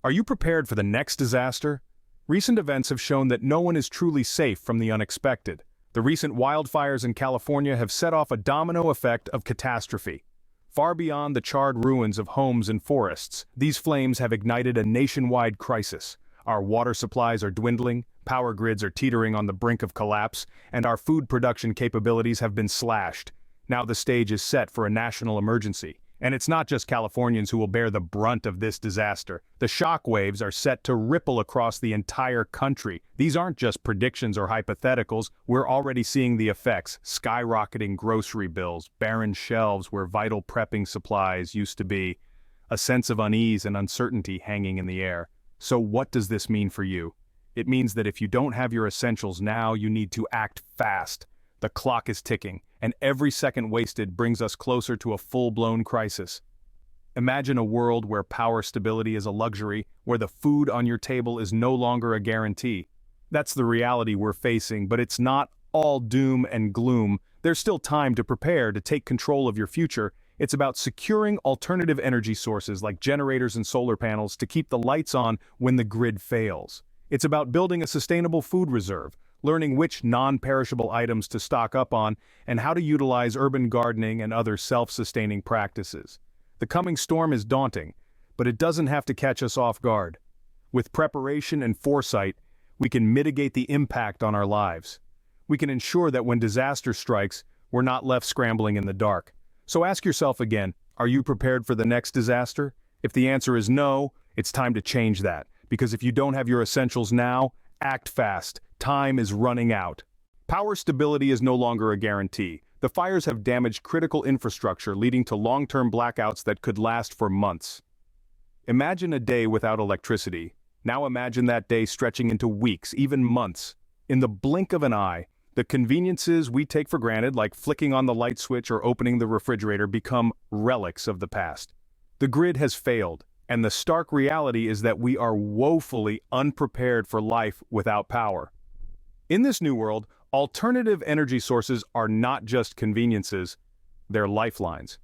Are you prepared for the next disaster? Recent events have shown that no one is truly safe from the unexpected. The recent wildfires in California have set off a domino effect of catastrophe. Far beyond the charred ruins of homes and forests, these flames have ignited a nationwide crisis. Our water supplies are dwindling, power grids are teetering on the brink of collapse, and our food production capabilities have been slashed. Now the stage is set for a national emergency. And it's not just Californians who will bear the brunt of this disaster. The shockwaves are set to ripple across the entire country. These aren't just predictions or hypotheticals, we're already seeing the effects: skyrocketing grocery bills, barren shelves where vital prepping supplies used to be, a sense of unease and uncertainty hanging in the air. So what does this mean for you? It means that if you don't have your essentials now, you need to act fast. The clock is ticking, and every second wasted brings us closer to a full-blown crisis. Imagine a world where power stability is a luxury, where the food on your table is no longer a guarantee. That's the reality we're facing, but it's not all doom and gloom. There's still time to prepare, to take control of your future. It's about securing alternative energy sources like generators and solar panels to keep the lights on when the grid fails. It's about building a sustainable food reserve, learning which non-perishable items to stock up on, and how to utilize urban gardening and other self-sustaining practices. The coming storm is daunting, but it doesn't have to catch us off guard. With preparation and foresight, we can mitigate the impact on our lives. We can ensure that when disaster strikes, we're not left scrambling in the dark. So ask yourself again, are you prepared for the next disaster? If the answer is no, it's time to change that, because if you don't have your essentials now, act fast. Time is running out. Power stability is no longer a guarantee. The fires have damaged critical infrastructure, leading to long-term blackouts that could last for months. Imagine a day without electricity. Now imagine that day stretching into weeks, even months. In the blink of an eye, the conveniences we take for granted, like flicking on the light switch or opening the refrigerator, become relics of the past. The grid has failed, and the stark reality is that we are woefully unprepared for life without power. In this new world, alternative energy sources are not just conveniences, they're lifelines.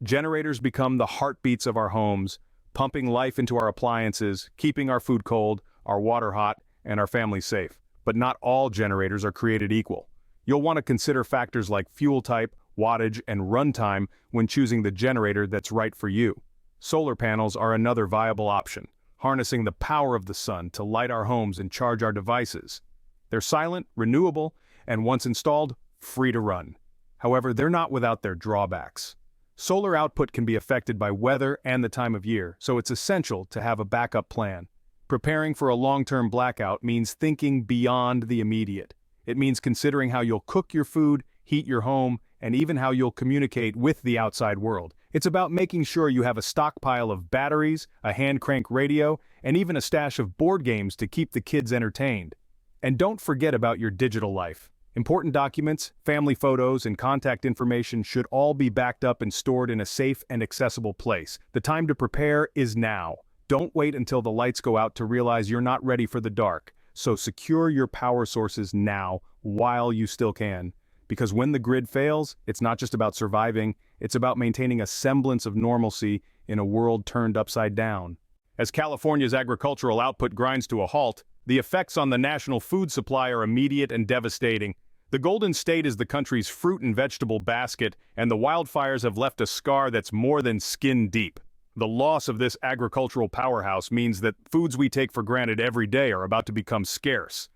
Generators become the heartbeats of our homes, pumping life into our appliances, keeping our food cold, our water hot, and our families safe. But not all generators are created equal. You'll want to consider factors like fuel type, wattage, and runtime when choosing the generator that's right for you. Solar panels are another viable option, harnessing the power of the sun to light our homes and charge our devices. They're silent, renewable, and once installed, free to run. However, they're not without their drawbacks. Solar output can be affected by weather and the time of year, so it's essential to have a backup plan. Preparing for a long-term blackout means thinking beyond the immediate. It means considering how you'll cook your food, heat your home, and even how you'll communicate with the outside world. It's about making sure you have a stockpile of batteries, a hand-crank radio, and even a stash of board games to keep the kids entertained. And don't forget about your digital life. Important documents, family photos, and contact information should all be backed up and stored in a safe and accessible place. The time to prepare is now. Don't wait until the lights go out to realize you're not ready for the dark. So secure your power sources now, while you still can. Because when the grid fails, it's not just about surviving, it's about maintaining a semblance of normalcy in a world turned upside down. As California's agricultural output grinds to a halt, the effects on the national food supply are immediate and devastating. The Golden State is the country's fruit and vegetable basket, and the wildfires have left a scar that's more than skin deep. The loss of this agricultural powerhouse means that foods we take for granted every day are about to become scarce.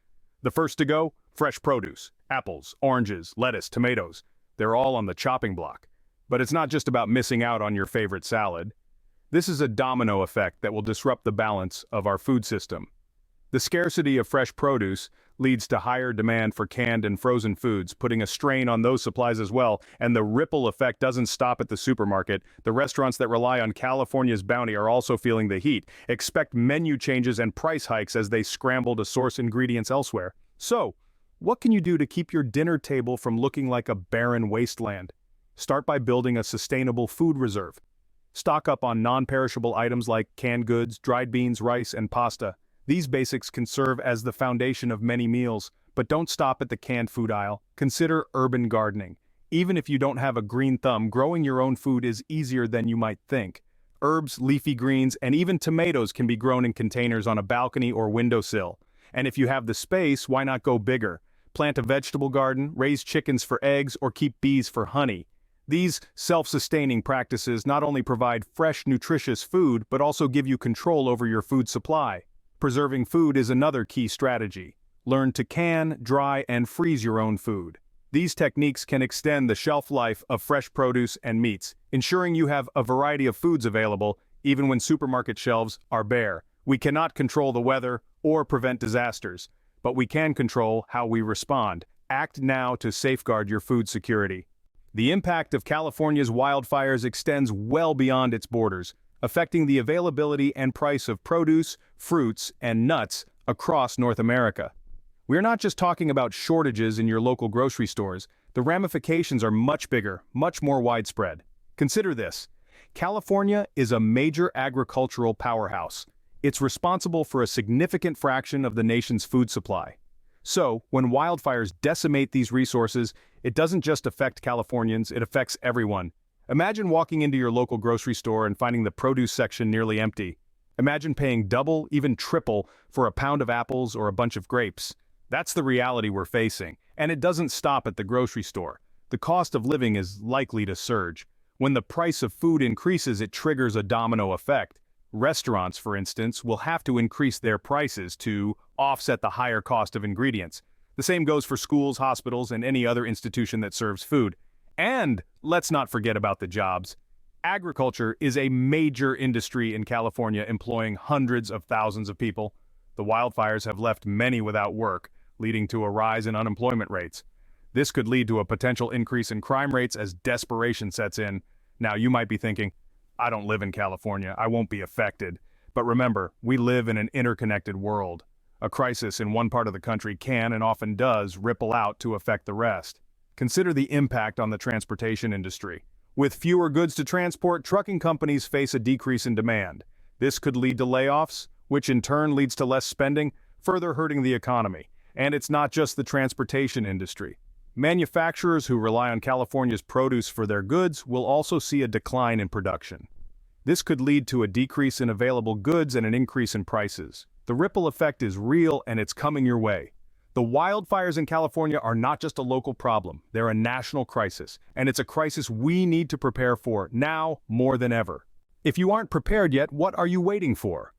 The first to go? Fresh produce. Apples, oranges, lettuce, tomatoes. They're all on the chopping block. But it's not just about missing out on your favorite salad. This is a domino effect that will disrupt the balance of our food system. The scarcity of fresh produce leads to higher demand for canned and frozen foods, putting a strain on those supplies as well, and the ripple effect doesn't stop at the supermarket. The restaurants that rely on California's bounty are also feeling the heat. Expect menu changes and price hikes as they scramble to source ingredients elsewhere. So, what can you do to keep your dinner table from looking like a barren wasteland? Start by building a sustainable food reserve. Stock up on non-perishable items like canned goods, dried beans, rice, and pasta. These basics can serve as the foundation of many meals, but don't stop at the canned food aisle. Consider urban gardening. Even if you don't have a green thumb, growing your own food is easier than you might think. herbs, leafy greens, and even tomatoes can be grown in containers on a balcony or windowsill. And if you have the space, why not go bigger? Plant a vegetable garden, raise chickens for eggs, or keep bees for honey. These self-sustaining practices not only provide fresh, nutritious food, but also give you control over your food supply. Preserving food is another key strategy. Learn to can, dry, and freeze your own food. These techniques can extend the shelf life of fresh produce and meats, ensuring you have a variety of foods available, even when supermarket shelves are bare. We cannot control the weather or prevent disasters, but we can control how we respond. Act now to safeguard your food security. The impact of California's wildfires extends well beyond its borders, affecting the availability and price of produce, fruits, and nuts across North America. We're not just talking about shortages in your local grocery stores. The ramifications are much bigger, much more widespread. Consider this. California is a major agricultural powerhouse. It's responsible for a significant fraction of the nation's food supply. So, when wildfires decimate these resources, it doesn't just affect Californians, it affects everyone. Imagine walking into your local grocery store and finding the produce section nearly empty. Imagine paying double, even triple, for a pound of apples or a bunch of grapes. That's the reality we're facing, and it doesn't stop at the grocery store. The cost of living is likely to surge. When the price of food increases, it triggers a domino effect. Restaurants, for instance, will have to increase their prices to offset the higher cost of ingredients. The same goes for schools, hospitals, and any other institution that serves food. And let's not forget about the jobs. Agriculture is a major industry in California, employing hundreds of thousands of people. The wildfires have left many without work, leading to a rise in unemployment rates. This could lead to a potential increase in crime rates as desperation sets in. Now, you might be thinking, I don't live in California, I won't be affected. But remember, we live in an interconnected world. A crisis in one part of the country can, and often does, ripple out to affect the rest. Consider the impact on the transportation industry. With fewer goods to transport, trucking companies face a decrease in demand. This could lead to layoffs, which in turn leads to less spending, further hurting the economy. And it's not just the transportation industry. Manufacturers who rely on California's produce for their goods will also see a decline in production. This could lead to a decrease in available goods and an increase in prices. The ripple effect is real, and it's coming your way. The wildfires in California are not just a local problem, they're a national crisis, and it's a crisis we need to prepare for, now more than ever. If you aren't prepared yet, what are you waiting for?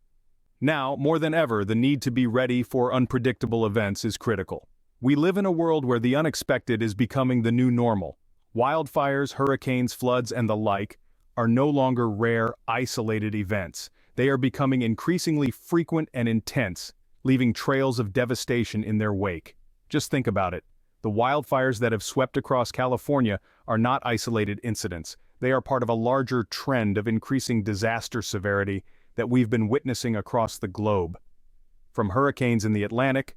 Now, more than ever, the need to be ready for unpredictable events is critical. We live in a world where the unexpected is becoming the new normal. Wildfires, hurricanes, floods, and the like are no longer rare, isolated events. They are becoming increasingly frequent and intense, leaving trails of devastation in their wake. Just think about it. The wildfires that have swept across California are not isolated incidents. They are part of a larger trend of increasing disaster severity that we've been witnessing across the globe. From hurricanes in the Atlantic,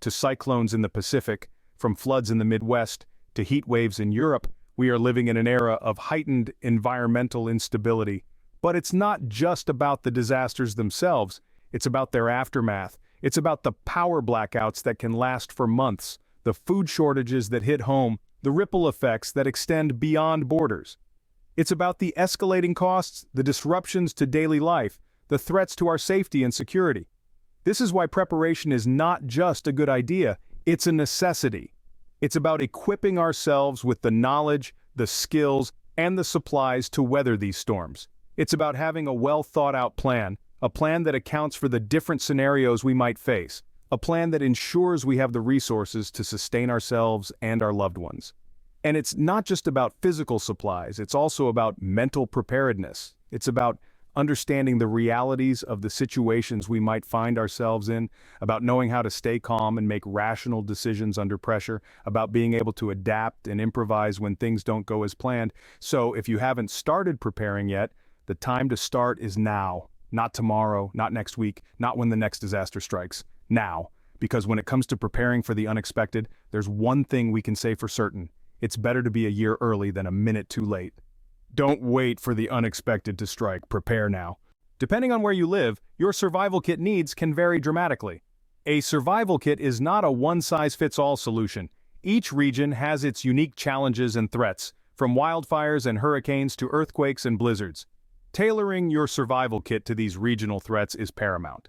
to cyclones in the Pacific, from floods in the Midwest, to heat waves in Europe, we are living in an era of heightened environmental instability. But it's not just about the disasters themselves, it's about their aftermath. It's about the power blackouts that can last for months, the food shortages that hit home, the ripple effects that extend beyond borders. It's about the escalating costs, the disruptions to daily life, the threats to our safety and security. This is why preparation is not just a good idea, it's a necessity. It's about equipping ourselves with the knowledge, the skills, and the supplies to weather these storms. It's about having a well-thought-out plan, a plan that accounts for the different scenarios we might face, a plan that ensures we have the resources to sustain ourselves and our loved ones. And it's not just about physical supplies, it's also about mental preparedness. It's about understanding the realities of the situations we might find ourselves in, about knowing how to stay calm and make rational decisions under pressure, about being able to adapt and improvise when things don't go as planned. So if you haven't started preparing yet, the time to start is now. Not tomorrow, not next week, not when the next disaster strikes. Now. Because when it comes to preparing for the unexpected, there's one thing we can say for certain. It's better to be a year early than a minute too late. Don't wait for the unexpected to strike. Prepare now. Depending on where you live, your survival kit needs can vary dramatically. A survival kit is not a one-size-fits-all solution. Each region has its unique challenges and threats, from wildfires and hurricanes to earthquakes and blizzards. Tailoring your survival kit to these regional threats is paramount.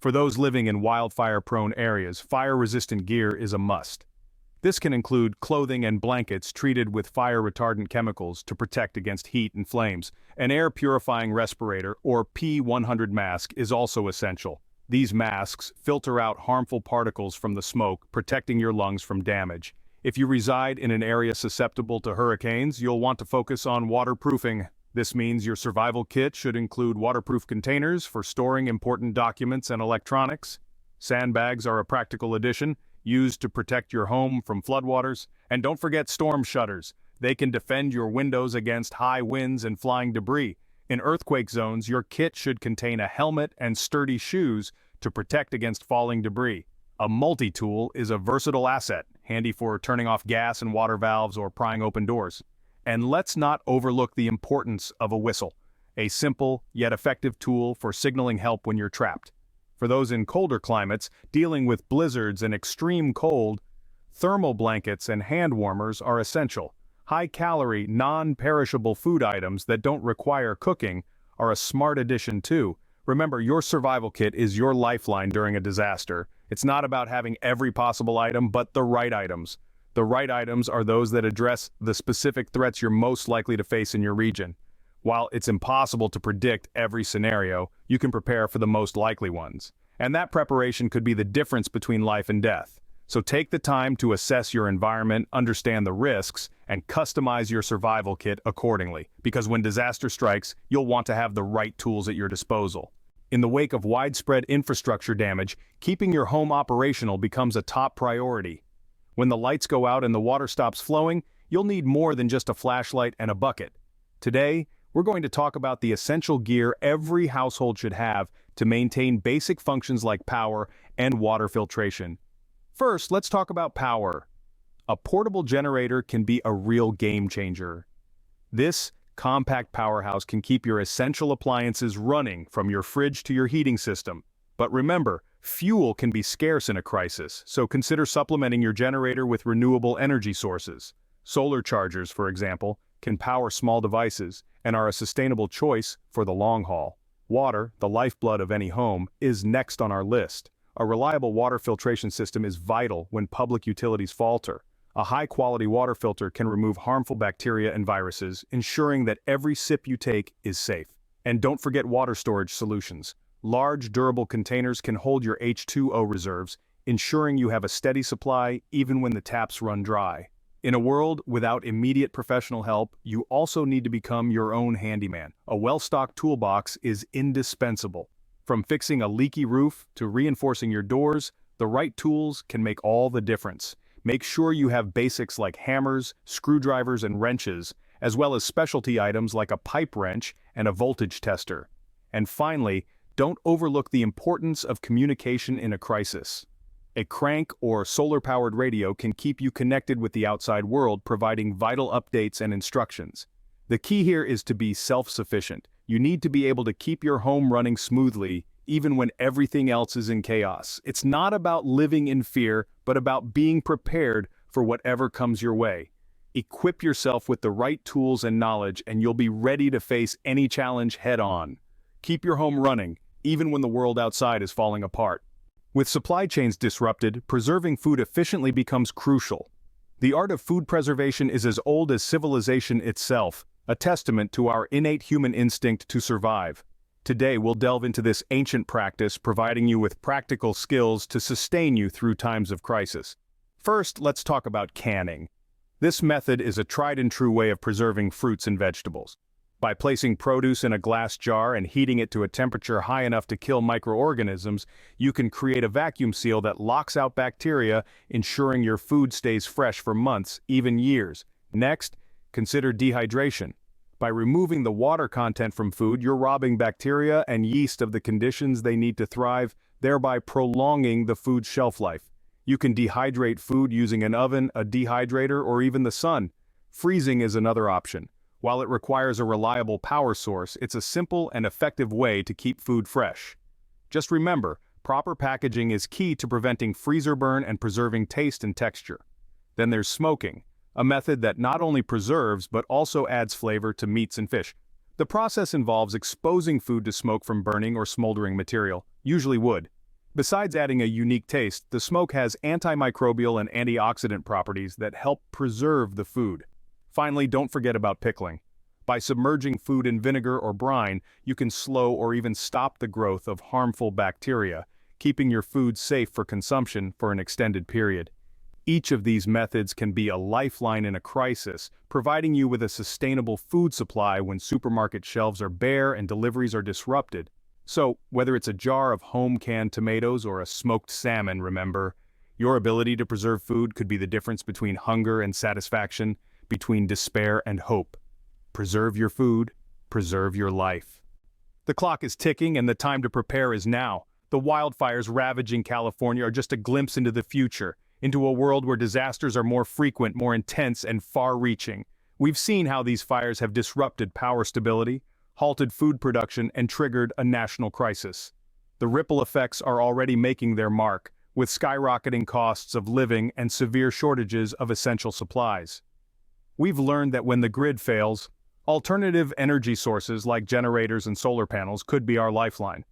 For those living in wildfire-prone areas, fire-resistant gear is a must. This can include clothing and blankets treated with fire-retardant chemicals to protect against heat and flames. An air-purifying respirator, or P100 mask, is also essential. These masks filter out harmful particles from the smoke, protecting your lungs from damage. If you reside in an area susceptible to hurricanes, you'll want to focus on waterproofing. This means your survival kit should include waterproof containers for storing important documents and electronics. Sandbags are a practical addition, used to protect your home from floodwaters. And don't forget storm shutters. They can defend your windows against high winds and flying debris. In earthquake zones, your kit should contain a helmet and sturdy shoes to protect against falling debris. A multi-tool is a versatile asset, handy for turning off gas and water valves or prying open doors. And let's not overlook the importance of a whistle, a simple yet effective tool for signaling help when you're trapped. For those in colder climates, dealing with blizzards and extreme cold, thermal blankets and hand warmers are essential. High-calorie, non-perishable food items that don't require cooking are a smart addition too. Remember, your survival kit is your lifeline during a disaster. It's not about having every possible item, but the right items. The right items are those that address the specific threats you're most likely to face in your region. While it's impossible to predict every scenario, you can prepare for the most likely ones. And that preparation could be the difference between life and death. So take the time to assess your environment, understand the risks, and customize your survival kit accordingly. Because when disaster strikes, you'll want to have the right tools at your disposal. In the wake of widespread infrastructure damage, keeping your home operational becomes a top priority. When the lights go out and the water stops flowing, you'll need more than just a flashlight and a bucket. Today, we're going to talk about the essential gear every household should have to maintain basic functions like power and water filtration. First, let's talk about power. A portable generator can be a real game changer. This compact powerhouse can keep your essential appliances running, from your fridge to your heating system. But remember, fuel can be scarce in a crisis, so consider supplementing your generator with renewable energy sources. Solar chargers, for example, can power small devices and are a sustainable choice for the long haul. Water, the lifeblood of any home, is next on our list. A reliable water filtration system is vital when public utilities falter. A high-quality water filter can remove harmful bacteria and viruses, ensuring that every sip you take is safe. And don't forget water storage solutions. Large, durable containers can hold your H2O reserves, ensuring you have a steady supply even when the taps run dry. In a world without immediate professional help, you also need to become your own handyman. A well-stocked toolbox is indispensable. From fixing a leaky roof to reinforcing your doors, the right tools can make all the difference. Make sure you have basics like hammers, screwdrivers, and wrenches, as well as specialty items like a pipe wrench and a voltage tester. And finally, don't overlook the importance of communication in a crisis. A crank or solar-powered radio can keep you connected with the outside world, providing vital updates and instructions. The key here is to be self-sufficient. You need to be able to keep your home running smoothly, even when everything else is in chaos. It's not about living in fear, but about being prepared for whatever comes your way. Equip yourself with the right tools and knowledge, and you'll be ready to face any challenge head-on. Keep your home running, even when the world outside is falling apart. With supply chains disrupted, preserving food efficiently becomes crucial. The art of food preservation is as old as civilization itself, a testament to our innate human instinct to survive. Today we'll delve into this ancient practice, providing you with practical skills to sustain you through times of crisis. First, let's talk about canning. This method is a tried-and-true way of preserving fruits and vegetables. By placing produce in a glass jar and heating it to a temperature high enough to kill microorganisms, you can create a vacuum seal that locks out bacteria, ensuring your food stays fresh for months, even years. Next, consider dehydration. By removing the water content from food, you're robbing bacteria and yeast of the conditions they need to thrive, thereby prolonging the food's shelf life. You can dehydrate food using an oven, a dehydrator, or even the sun. Freezing is another option. While it requires a reliable power source, it's a simple and effective way to keep food fresh. Just remember, proper packaging is key to preventing freezer burn and preserving taste and texture. Then there's smoking, a method that not only preserves but also adds flavor to meats and fish. The process involves exposing food to smoke from burning or smoldering material, usually wood. Besides adding a unique taste, the smoke has antimicrobial and antioxidant properties that help preserve the food. Finally, don't forget about pickling. By submerging food in vinegar or brine, you can slow or even stop the growth of harmful bacteria, keeping your food safe for consumption for an extended period. Each of these methods can be a lifeline in a crisis, providing you with a sustainable food supply when supermarket shelves are bare and deliveries are disrupted. So, whether it's a jar of home-canned tomatoes or a smoked salmon, remember, your ability to preserve food could be the difference between hunger and satisfaction, between despair and hope. Preserve your food, preserve your life. The clock is ticking and the time to prepare is now. The wildfires ravaging California are just a glimpse into the future, into a world where disasters are more frequent, more intense, and far-reaching. We've seen how these fires have disrupted power stability, halted food production, and triggered a national crisis. The ripple effects are already making their mark, with skyrocketing costs of living and severe shortages of essential supplies. We've learned that when the grid fails, alternative energy sources like generators and solar panels could be our lifeline.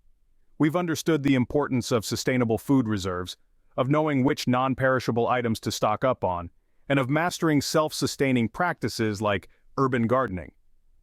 We've understood the importance of sustainable food reserves, of knowing which non-perishable items to stock up on, and of mastering self-sustaining practices like urban gardening.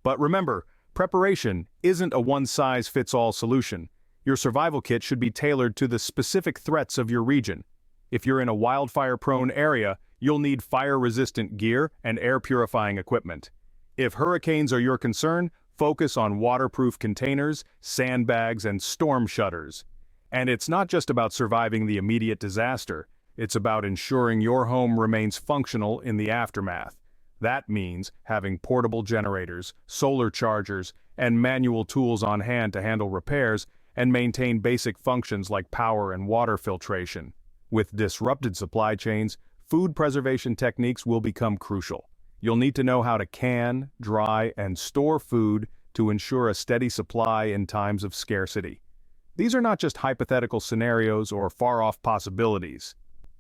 But remember, preparation isn't a one-size-fits-all solution. Your survival kit should be tailored to the specific threats of your region. If you're in a wildfire-prone area, you'll need fire-resistant gear and air-purifying equipment. If hurricanes are your concern, focus on waterproof containers, sandbags, and storm shutters. And it's not just about surviving the immediate disaster, it's about ensuring your home remains functional in the aftermath. That means having portable generators, solar chargers, and manual tools on hand to handle repairs and maintain basic functions like power and water filtration. With disrupted supply chains, food preservation techniques will become crucial. You'll need to know how to can, dry, and store food to ensure a steady supply in times of scarcity. These are not just hypothetical scenarios or far-off possibilities.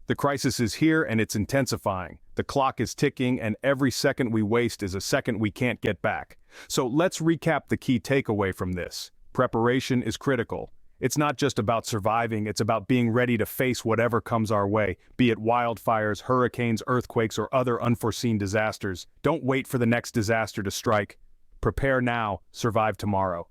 The crisis is here and it's intensifying. The clock is ticking and every second we waste is a second we can't get back. So let's recap the key takeaway from this. Preparation is critical. It's not just about surviving, it's about being ready to face whatever comes our way, be it wildfires, hurricanes, earthquakes, or other unforeseen disasters. Don't wait for the next disaster to strike. Prepare now, survive tomorrow.